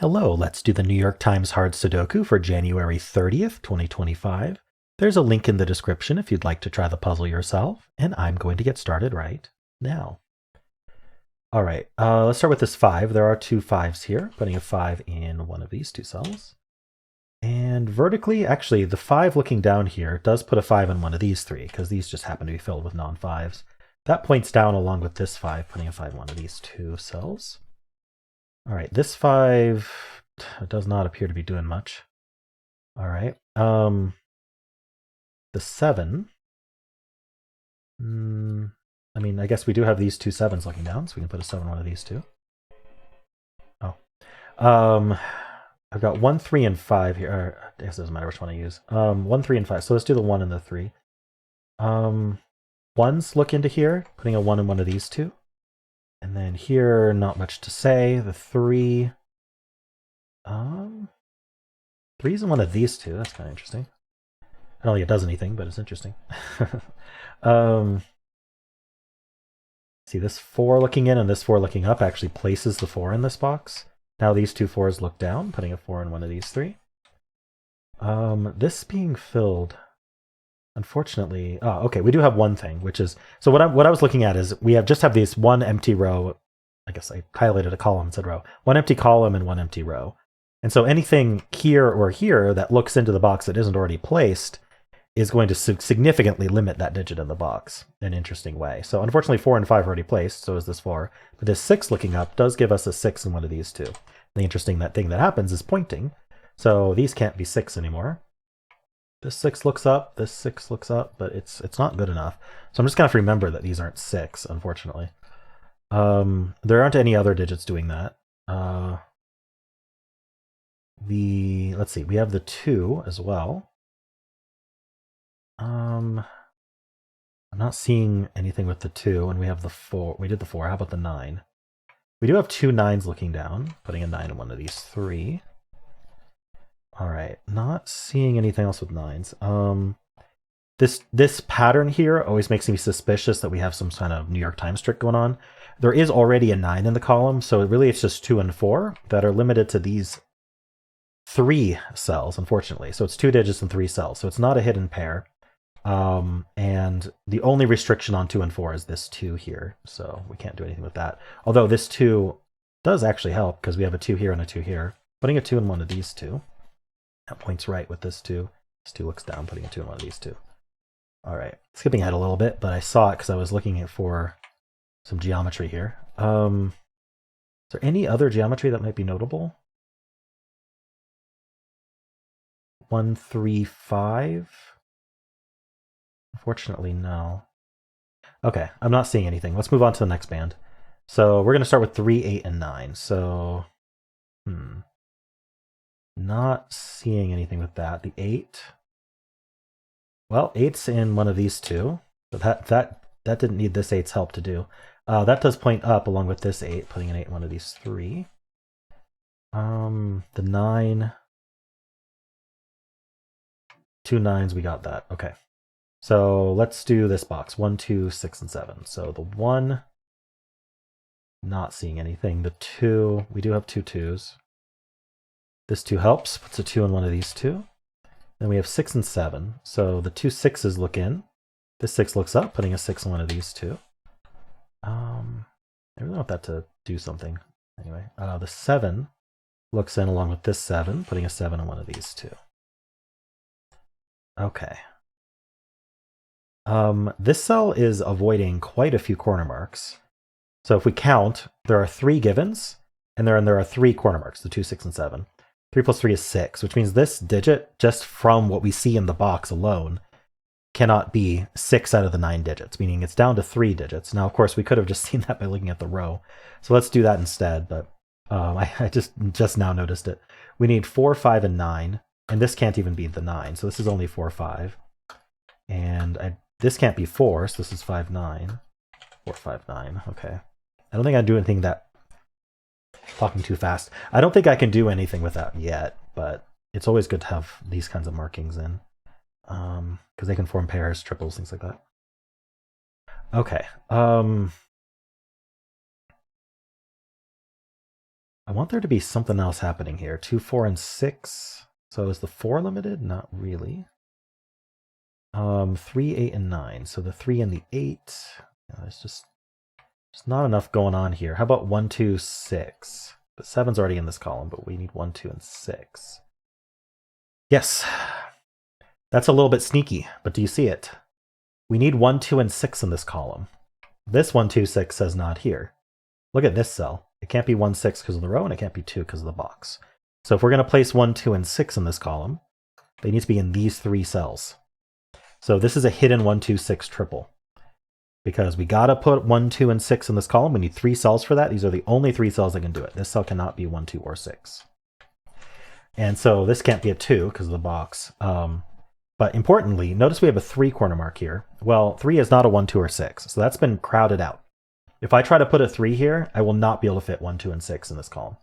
Hello, let's do the New York Times Hard Sudoku for January 30th, 2025. There's a link in the description if you'd like to try the puzzle yourself, and I'm going to get started right now. All right, let's start with this 5. There are two 5s here, putting a 5 in one of these two cells. And vertically, actually, the 5 looking down here does put a 5 in one of these 3, because these just happen to be filled with non-5s. That points down along with this 5, putting a 5 in one of these two cells. All right, this 5 does not appear to be doing much. All right. The 7. I mean, I guess we do have these two 7s looking down, so we can put a 7 in one of these two. Oh. I've got 1, 3, and 5 here. Or, I guess it doesn't matter which one I use. 1, 3, and 5. So let's do the 1 and the 3. 1s look into here, putting a 1 in one of these two. And then here, not much to say. The 3. 3's in one of these two. That's kind of interesting. I don't think it does anything, but it's interesting. See, this 4 looking in and this 4 looking up actually places the 4 in this box. Now these two 4s look down, putting a 4 in one of these 3. This being filled, unfortunately, okay, we do have one thing, which is, so what I was looking at is we just have this one empty row. I guess I highlighted a column and said row. One empty column and one empty row. And so anything here or here that looks into the box that isn't already placed is going to significantly limit that digit in the box in an interesting way. So unfortunately 4 and 5 are already placed, so is this 4. But this 6 looking up does give us a 6 in one of these two. The interesting thing that happens is pointing. So these can't be 6 anymore. This 6 looks up, this 6 looks up, but it's not good enough. So I'm just going to have to remember that these aren't 6, unfortunately. There aren't any other digits doing that. Let's see, we have the 2 as well. I'm not seeing anything with the 2, and we have the 4. We did the 4. How about the 9? We do have two 9s looking down, putting a 9 in one of these 3. All right, not seeing anything else with 9s. This pattern here always makes me suspicious that we have some kind of New York Times trick going on. There is already a 9 in the column, so really it's just 2 and 4 that are limited to these 3 cells, unfortunately. So it's 2 digits and 3 cells, so it's not a hidden pair. And the only restriction on 2 and 4 is this 2 here, so we can't do anything with that. Although this 2 does actually help, because we have a 2 here and a 2 here. Putting a 2 in one of these two. That points right with this 2. This 2 looks down, putting a 2 in one of these two. All right, skipping ahead a little bit, but I saw it because I was looking for some geometry here. Is there any other geometry that might be notable? 1, 3, 5? Unfortunately, no. Okay, I'm not seeing anything. Let's move on to the next band. So we're going to start with 3, 8, and 9. So, not seeing anything with that. The 8. Well, 8's in one of these two. But that didn't need this 8's help to do. That does point up along with this 8, putting an 8 in one of these 3. The 9. 2 9s, we got that. Okay. So let's do this box. 1, 2, 6, and 7. So the 1, not seeing anything. The 2, we do have 2 2s. This 2 helps, puts a 2 in one of these two. Then we have 6 and 7. So the 2 6s look in. This 6 looks up, putting a 6 in one of these two. I really want that to do something. Anyway, the 7 looks in along with this 7, putting a 7 in one of these two. Okay. This cell is avoiding quite a few corner marks. So if we count, there are 3 givens, and there are 3 corner marks, the 2, 6, and 7. 3 plus 3 is 6, which means this digit, just from what we see in the box alone, cannot be 6 out of the 9 digits, meaning it's down to 3 digits. Now, of course, we could have just seen that by looking at the row. So let's do that instead, but I just now noticed it. We need 4, 5, and 9, and this can't even be the 9, so this is only 4, 5. And this can't be 4, so this is 5, 9. 4, 5, 9, okay. I don't think I do anything that... Talking too fast. I don't think I can do anything with that yet, but it's always good to have these kinds of markings in. Because they can form pairs, triples, things like that. Okay. I want there to be something else happening here. 2, 4, and 6. So is the 4 limited? Not really. 3, 8, and 9. So the 3 and the 8. There's just not enough going on here. How about 1, 2, 6? The 7's already in this column, but we need 1, 2, and 6. Yes. That's a little bit sneaky, but do you see it? We need 1, 2, and 6 in this column. This 1, 2, 6 says not here. Look at this cell. It can't be 1, 6 because of the row, and it can't be 2 because of the box. So if we're going to place 1, 2, and 6 in this column, they need to be in these 3 cells. So this is a hidden 1, 2, 6 triple. Because we got to put 1, 2, and 6 in this column. We need 3 cells for that. These are the only 3 cells that can do it. This cell cannot be 1, 2, or 6. And so this can't be a 2 because of the box. But importantly, notice we have a 3 corner mark here. Well, 3 is not a 1, 2, or 6. So that's been crowded out. If I try to put a 3 here, I will not be able to fit 1, 2, and 6 in this column.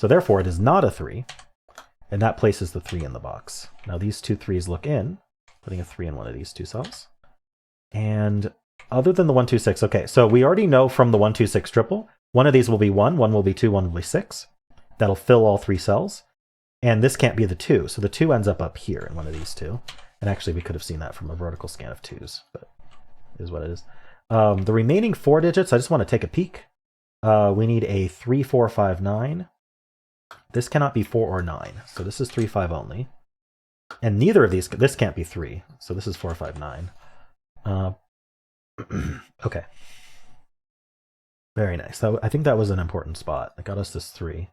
So therefore, it is not a 3. And that places the 3 in the box. Now these 2 3s look in, putting a 3 in one of these 2 cells. And other than the 1, 2, 6, okay, so we already know from the 1, 2, 6 triple, one of these will be 1, one will be 2, one will be 6. That'll fill all 3 cells. And this can't be the 2, so the 2 ends up here in one of these 2. And actually, we could have seen that from a vertical scan of 2s, but it is what it is. The remaining 4 digits, I just want to take a peek. We need a 3, 4, 5, 9. This cannot be 4 or 9, so this is 3, 5 only. And neither of these, this can't be 3, so this is 4, 5, 9. Okay. Very nice. I think that was an important spot. It got us this 3.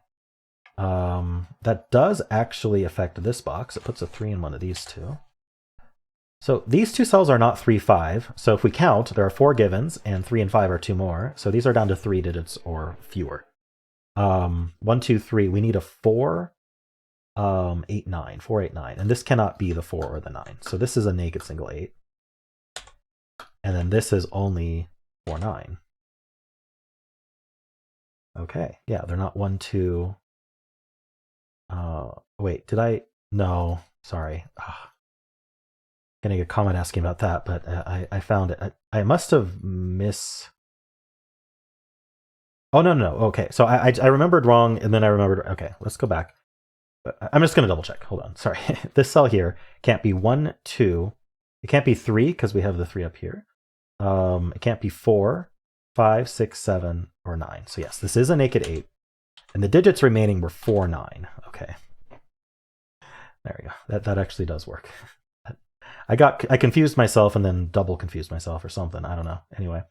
That does actually affect this box. It puts a 3 in one of these 2. So these 2 cells are not 3, 5. So if we count, there are 4 givens, and 3 and 5 are 2 more. So these are down to 3 digits or fewer. 1, 2, 3. We need a 4, 8, 9. 4, 8, 9. And this cannot be the 4 or the 9. So this is a naked single 8. And then this is only 4, 9. Okay. Yeah, they're not 1, 2. Wait, did I? No, sorry. Getting a comment asking about that, but I found it. I must have Oh, no. Okay, so I remembered wrong, and then I remembered. Okay, let's go back. I'm just going to double check. Hold on. Sorry. This cell here can't be 1, 2. It can't be 3 because we have the 3 up here. It can't be 4, 5, 6, 7, or 9. So yes, this is a naked 8. And the digits remaining were 4, 9. Okay. There we go. That actually does work. I confused myself and then double confused myself or something. I don't know. Anyway,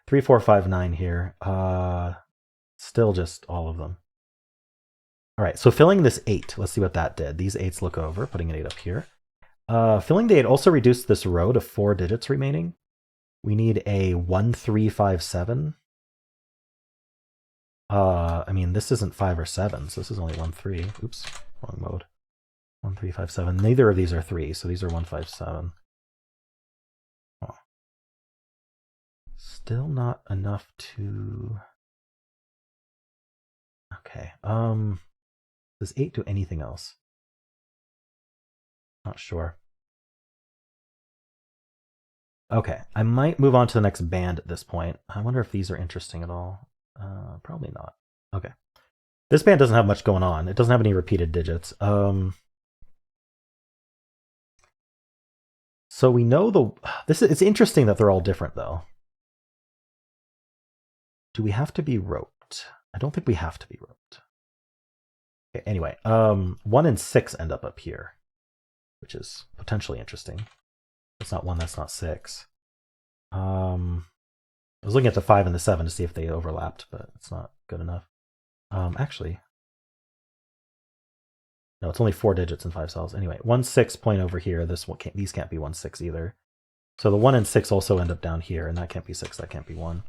3, 4, 5, 9 here. Still just all of them. All right, so filling this 8. Let's see what that did. These 8s look over, putting an 8 up here. Filling the 8 also reduced this row to 4 digits remaining. We need a 1, 3, 5, 7. I mean, this isn't 5 or 7, so this is only 1, 3. Oops, wrong mode. 1, 3, 5, 7. Neither of these are 3, so these are 1, 5, 7. Oh. Still not enough to... Okay. Does 8 do anything else? Not sure. Okay, I might move on to the next band at this point. I wonder if these are interesting at all. Probably not. Okay. This band doesn't have much going on. It doesn't have any repeated digits. So we know it's interesting that they're all different though. Do we have to be roped? I don't think we have to be roped. Okay, anyway, 1 and 6 end up here, which is potentially interesting. That's not 1, that's not 6. I was looking at the 5 and the 7 to see if they overlapped, but it's not good enough. Actually, no, it's only 4 digits and 5 cells. Anyway, 1, 6 point over here. These can't be 1, 6 either. So the 1 and 6 also end up down here, and that can't be 6, that can't be 1.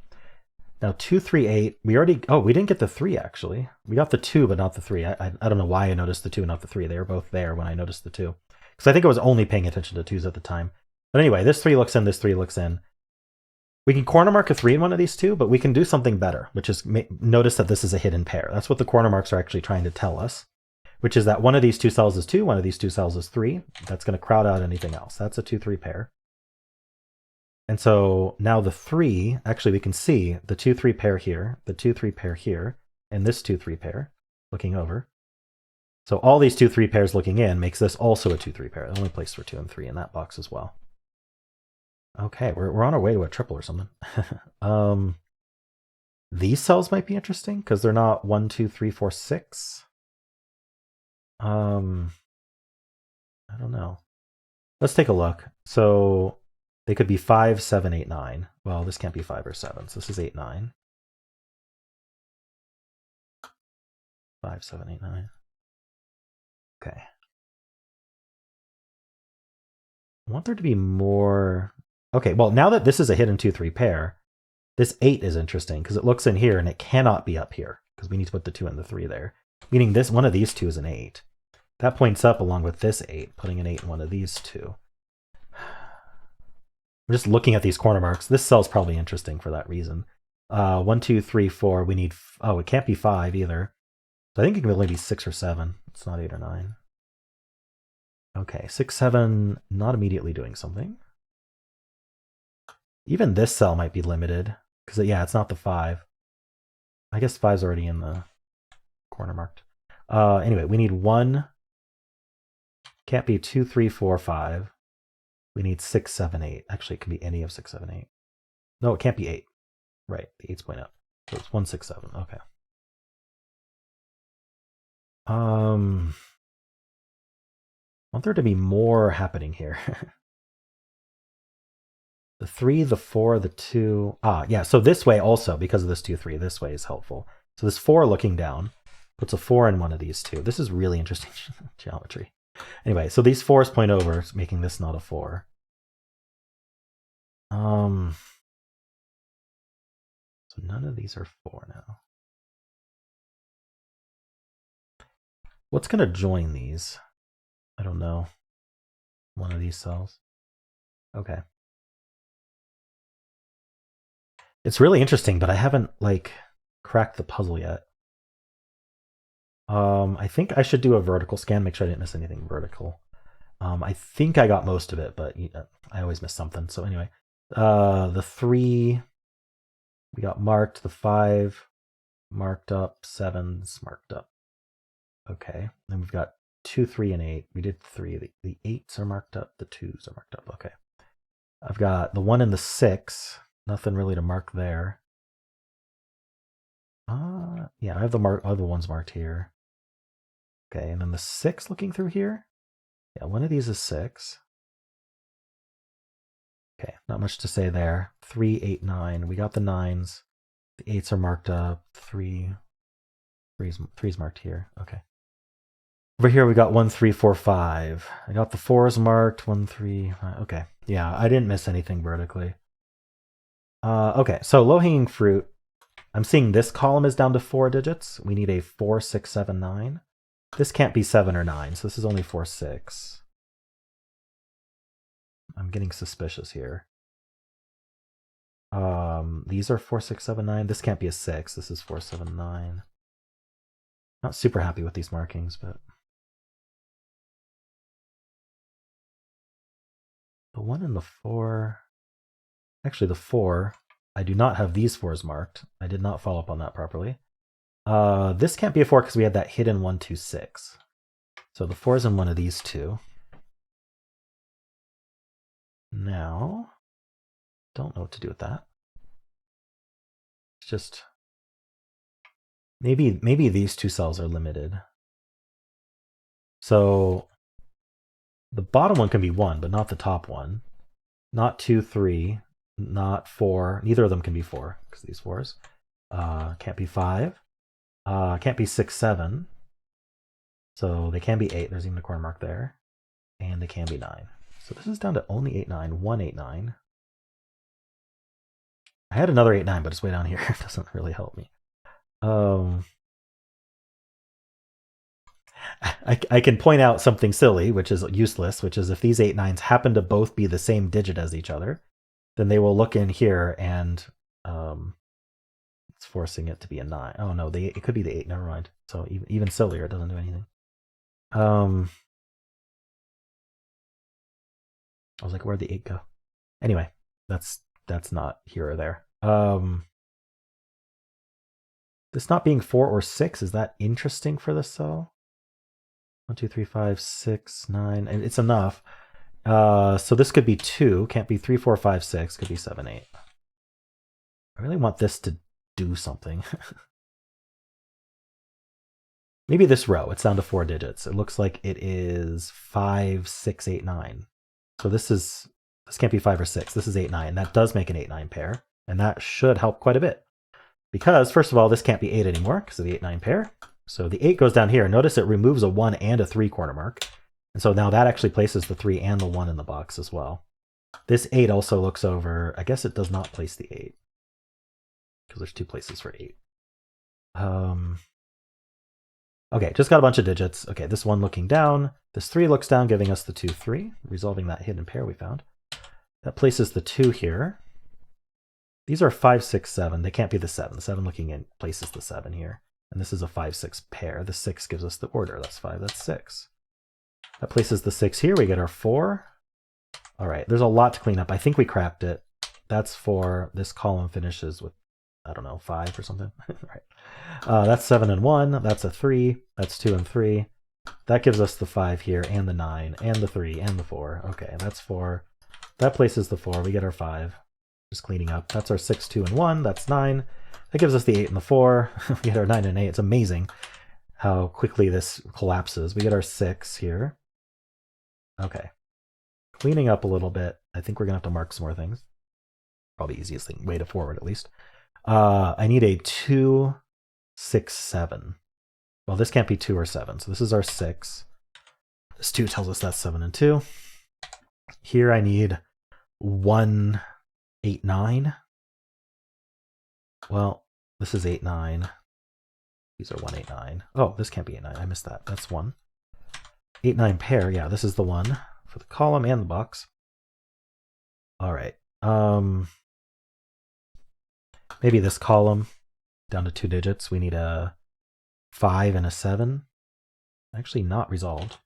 Now 2, 3, 8. We didn't get the 3 actually. We got the 2, but not the 3. I don't know why I noticed the 2 and not the 3. They were both there when I noticed the 2. Because I think I was only paying attention to 2s at the time. But anyway, this 3 looks in, this 3 looks in. We can corner mark a 3 in one of these 2, but we can do something better, which is notice that this is a hidden pair. That's what the corner marks are actually trying to tell us, which is that one of these 2 cells is 2, one of these 2 cells is 3. That's going to crowd out anything else. That's a 2, 3 pair. And so now the 3, actually we can see the 2, 3 pair here, the 2, 3 pair here, and this 2, 3 pair. looking over. So all these 2-3 pairs looking in makes this also a 2-3 pair. The only place for 2 and 3 in that box as well. Okay, we're on our way to a triple or something. These cells might be interesting because they're not 1, 2, 3, 4, 6. I don't know. Let's take a look. So they could be 5, 7, 8, 9. Well, this can't be 5 or 7. So this is 8, 9. 5, 7, 8, 9. Okay. I want there to be more. Okay, well, now that this is a hidden 2-3 pair, this 8 is interesting because it looks in here and it cannot be up here because we need to put the 2 and the 3 there. Meaning this one of these two is an 8. That points up along with this 8, putting an 8 in one of these two. I'm just looking at these corner marks. This cell's probably interesting for that reason. 1, 2, 3, 4. We need. Oh, it can't be 5 either. So I think it can only be 6 or 7. It's not 8 or 9. Okay, 6, 7, not immediately doing something. Even this cell might be limited, because yeah, it's not the 5. I guess 5's already in the corner marked. Anyway, we need 1. Can't be 2, 3, 4, 5. We need 6, 7, 8. Actually, it can be any of 6, 7, 8. No, it can't be 8. Right, the 8's point up. So it's 1, 6, 7. Okay. I want there to be more happening here. The 3, the 4, the 2. Yeah, so this way also, because of this 2, 3, this way is helpful. So this 4 looking down puts a 4 in one of these two. This is really interesting geometry. Anyway, so these 4s point over, making this not a 4. So none of these are 4 now. What's going to join these? I don't know. One of these cells. Okay. It's really interesting, but I haven't cracked the puzzle yet. I think I should do a vertical scan, make sure I didn't miss anything vertical. I think I got most of it, but I always miss something. So anyway, the 3 we got marked, the 5 marked up, 7's marked up. Okay, then we've got 2, 3, and 8. We did 3. The 8's are marked up, the 2's are marked up. Okay, I've got the 1 and the 6. Nothing really to mark there. Yeah, I have the other ones marked here. Okay, and then the 6 looking through here. Yeah, one of these is 6. Okay, not much to say there. 3, 8, 9. We got the 9's. The 8's are marked up. 3's marked here. Okay. Over here we got 1, 3, 4, 5. I got the 4's marked. 1, 3. Okay. Yeah, I didn't miss anything vertically. Okay, so low-hanging fruit. I'm seeing this column is down to 4 digits. We need a 4, 6, 7, 9. This can't be 7 or 9, so this is only 4, 6. I'm getting suspicious here. These are 4, 6, 7, 9. This can't be a 6. This is 4, 7, 9. Not super happy with these markings, but the 1 and the 4. Actually, the 4. I do not have these 4s marked. I did not follow up on that properly. This can't be a 4 because we had that hidden 1, 2, 6. So the 4's in one of these two. Now, don't know what to do with that. It's just maybe these two cells are limited. So the bottom one can be 1, but not the top one. Not 2, 3, not 4. Neither of them can be 4 because these 4s. Can't be 5. Can't be 6, 7. So they can be 8. There's even a corner mark there. And they can be 9. So this is down to only 8, 9. 1, 8, 9. I had another 8, 9, but it's way down here. It doesn't really help me. I can point out something silly, which is useless, which is if these 8, 9s happen to both be the same digit as each other, then they will look in here and it's forcing it to be a 9. Oh no, it could be the 8, never mind. So even sillier, it doesn't do anything. I was like, where'd the 8 go? Anyway, that's not here or there. This not being 4 or 6, is that interesting for this cell? 1, 2, 3, 5, 6, 9, and it's enough. So this could be 2, can't be 3, 4, 5, 6, could be 7, 8. I really want this to do something. Maybe this row, it's down to 4 digits. It looks like it is 5, 6, 8, 9. So this can't be 5 or 6. This is 8, 9. That does make an 8, 9 pair. And that should help quite a bit. Because, first of all, this can't be 8 anymore because of the 8, 9 pair. So the 8 goes down here. Notice it removes a 1 and a 3 corner mark. And so now that actually places the 3 and the 1 in the box as well. This 8 also looks over. I guess it does not place the 8. Because there's 2 places for 8. Okay, just got a bunch of digits. Okay, this 1 looking down. This 3 looks down, giving us the 2, 3, resolving that hidden pair we found. That places the 2 here. These are 5, 6, 7. They can't be the 7. The 7 looking in places the 7 here. And this is a 5, 6 pair. The 6 gives us the order. That's 5, that's 6. That places the 6 here. We get our 4. All right, there's a lot to clean up. I think we crapped it. That's 4. This column finishes with, I don't know, 5 or something. Right. That's 7 and 1. That's a 3. That's 2 and 3. That gives us the 5 here, and the 9, and the 3, and the 4. Okay, that's 4. That places the 4. We get our 5. Just cleaning up. That's our 6, 2, and 1. That's 9. That gives us the 8 and the 4. We get our 9 and 8. It's amazing how quickly this collapses. We get our 6 here. Okay. Cleaning up a little bit. I think we're going to have to mark some more things. Probably easiest thing, way to forward at least. I need a 2, 6, 7. Well, this can't be 2 or 7. So this is our 6. This 2 tells us that's 7 and 2. Here I need 1, 8, 9. Well, this is 8, 9. These are 1, 8, 9. Oh, this can't be 8, 9. I missed that. That's 1. 8, 9 pair. Yeah, this is the 1 for the column and the box. All right. Maybe this column down to 2 digits. We need a 5 and a 7. Actually not resolved.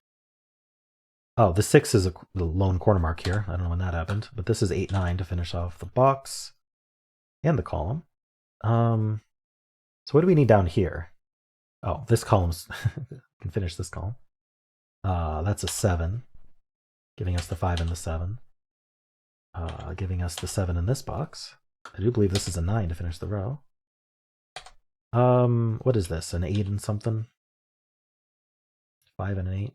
Oh, the 6 is the lone corner mark here. I don't know when that happened. But this is 8, 9 to finish off the box and the column. So what do we need down here? Oh, this column's can finish this column. That's a 7, giving us the 5 and the 7. Giving us the 7 in this box. I do believe this is a 9 to finish the row. What is this? An 8 and something? 5 and an 8?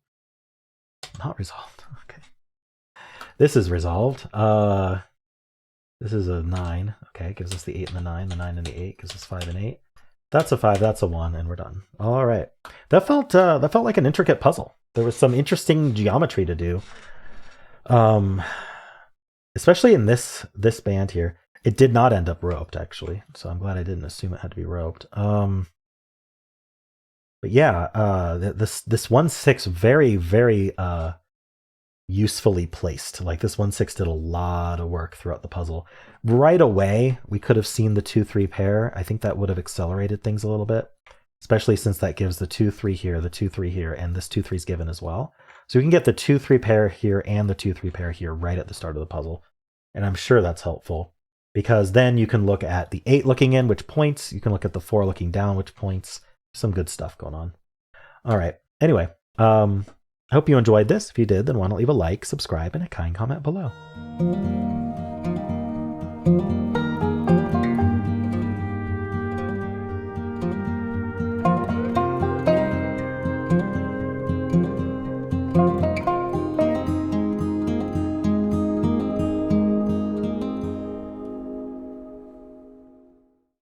Not resolved. Okay. This is resolved. This is a 9. Okay, gives us the 8 and the 9. The 9 and the 8 gives us 5 and 8. That's a 5, that's a 1, and we're done. All right. That felt like an intricate puzzle. There was some interesting geometry to do. Especially in this band here. It did not end up roped, actually. So I'm glad I didn't assume it had to be roped. But yeah, this 1, 6 very, very usefully placed. Like this 1, 6 did a lot of work throughout the puzzle. Right away, we could have seen the 2, 3 pair. I think that would have accelerated things a little bit, especially since that gives the 2, 3 here, the 2, 3 here, and this 2, 3 is given as well. So we can get the 2, 3 pair here and the 2, 3 pair here right at the start of the puzzle. And I'm sure that's helpful because then you can look at the 8 looking in, which points. You can look at the 4 looking down, which points. Some good stuff going on. All right. Anyway, I hope you enjoyed this. If you did, then why not leave a like, subscribe, and a kind comment below.